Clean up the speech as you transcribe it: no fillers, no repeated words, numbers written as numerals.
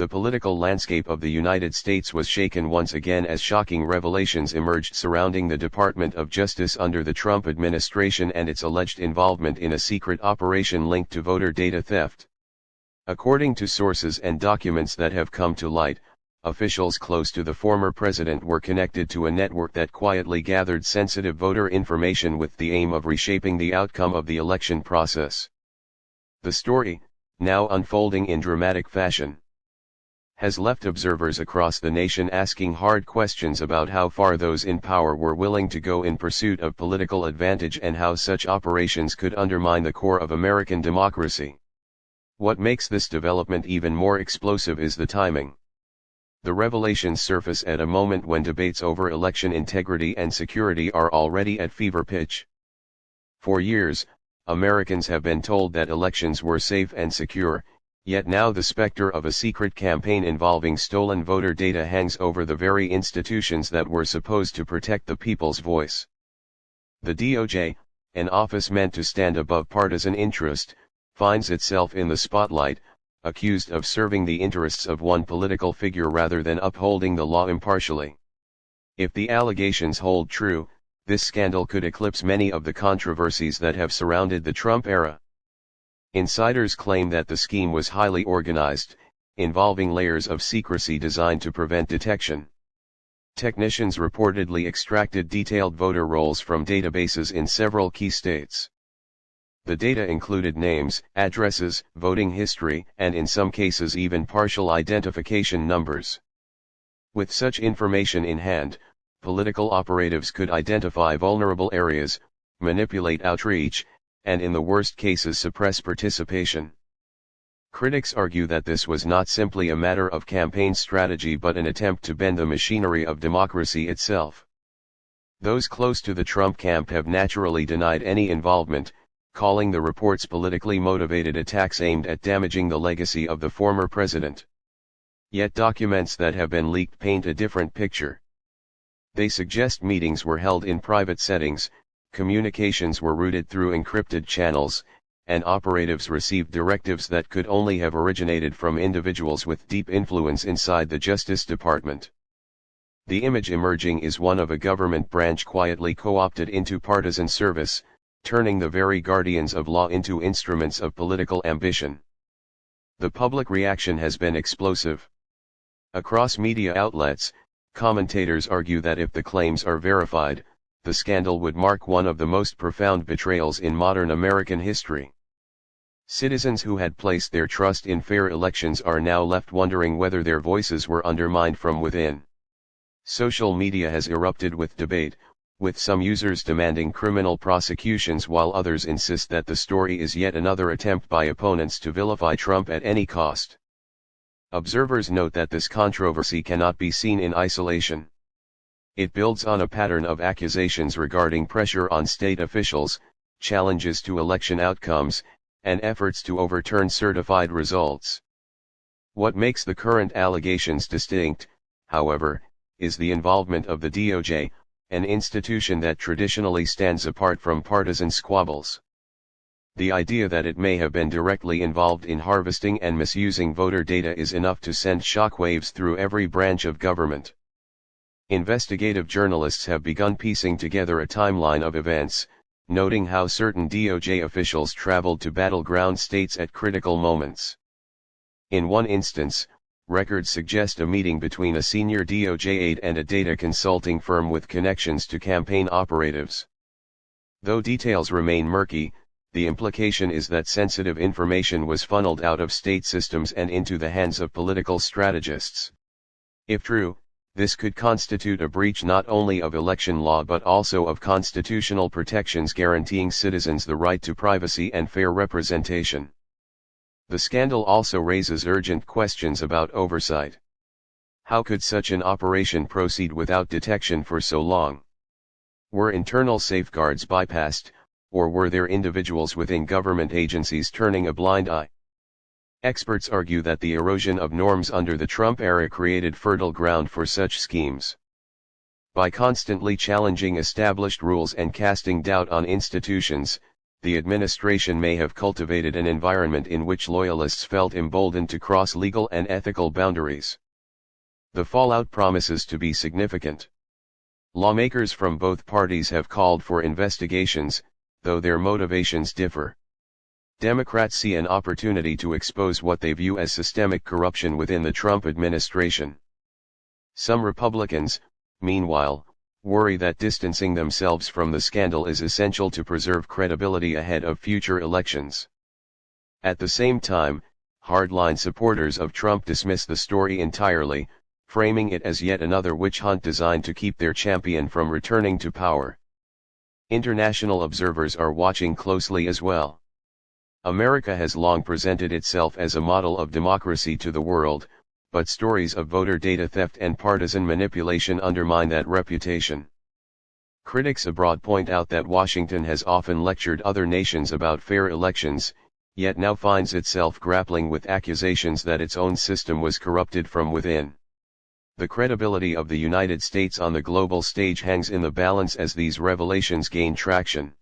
The political landscape of the United States was shaken once again as shocking revelations emerged surrounding the Department of Justice under the Trump administration and its alleged involvement in a secret operation linked to voter data theft. According to sources and documents that have come to light, officials close to the former president were connected to a network that quietly gathered sensitive voter information with the aim of reshaping the outcome of the election process. The story, now unfolding in dramatic fashion, has left observers across the nation asking hard questions about how far those in power were willing to go in pursuit of political advantage and how such operations could undermine the core of American democracy. What makes this development even more explosive is the timing. The revelations surface at a moment when debates over election integrity and security are already at fever pitch. For years, Americans have been told that elections were safe and secure, yet now the specter of a secret campaign involving stolen voter data hangs over the very institutions that were supposed to protect the people's voice. The DOJ, an office meant to stand above partisan interest, finds itself in the spotlight, accused of serving the interests of one political figure rather than upholding the law impartially. If the allegations hold true, this scandal could eclipse many of the controversies that have surrounded the Trump era. Insiders claim that the scheme was highly organized, involving layers of secrecy designed to prevent detection. Technicians reportedly extracted detailed voter rolls from databases in several key states. The data included names, addresses, voting history, and in some cases even partial identification numbers. With such information in hand, political operatives could identify vulnerable areas, manipulate outreach, and in the worst cases suppress participation. Critics argue that this was not simply a matter of campaign strategy but an attempt to bend the machinery of democracy itself. Those close to the Trump camp have naturally denied any involvement, calling the reports politically motivated attacks aimed at damaging the legacy of the former president. Yet documents that have been leaked paint a different picture. They suggest meetings were held in private settings, communications were routed through encrypted channels, and operatives received directives that could only have originated from individuals with deep influence inside the Justice Department. The image emerging is one of a government branch quietly co-opted into partisan service, turning the very guardians of law into instruments of political ambition. The public reaction has been explosive. Across media outlets, commentators argue that if the claims are verified, the scandal would mark one of the most profound betrayals in modern American history. Citizens who had placed their trust in fair elections are now left wondering whether their voices were undermined from within. Social media has erupted with debate, with some users demanding criminal prosecutions while others insist that the story is yet another attempt by opponents to vilify Trump at any cost. Observers note that this controversy cannot be seen in isolation. It builds on a pattern of accusations regarding pressure on state officials, challenges to election outcomes, and efforts to overturn certified results. What makes the current allegations distinct, however, is the involvement of the DOJ, an institution that traditionally stands apart from partisan squabbles. The idea that it may have been directly involved in harvesting and misusing voter data is enough to send shockwaves through every branch of government. Investigative journalists have begun piecing together a timeline of events, noting how certain DOJ officials traveled to battleground states at critical moments. In one instance, records suggest a meeting between a senior DOJ aide and a data consulting firm with connections to campaign operatives. Though details remain murky, the implication is that sensitive information was funneled out of state systems and into the hands of political strategists. If true, this could constitute a breach not only of election law but also of constitutional protections guaranteeing citizens the right to privacy and fair representation. The scandal also raises urgent questions about oversight. How could such an operation proceed without detection for so long? Were internal safeguards bypassed, or were there individuals within government agencies turning a blind eye? Experts argue that the erosion of norms under the Trump era created fertile ground for such schemes. By constantly challenging established rules and casting doubt on institutions, the administration may have cultivated an environment in which loyalists felt emboldened to cross legal and ethical boundaries. The fallout promises to be significant. Lawmakers from both parties have called for investigations, though their motivations differ. Democrats see an opportunity to expose what they view as systemic corruption within the Trump administration. Some Republicans, meanwhile, worry that distancing themselves from the scandal is essential to preserve credibility ahead of future elections. At the same time, hardline supporters of Trump dismiss the story entirely, framing it as yet another witch hunt designed to keep their champion from returning to power. International observers are watching closely as well. America has long presented itself as a model of democracy to the world, but stories of voter data theft and partisan manipulation undermine that reputation. Critics abroad point out that Washington has often lectured other nations about fair elections, yet now finds itself grappling with accusations that its own system was corrupted from within. The credibility of the United States on the global stage hangs in the balance as these revelations gain traction.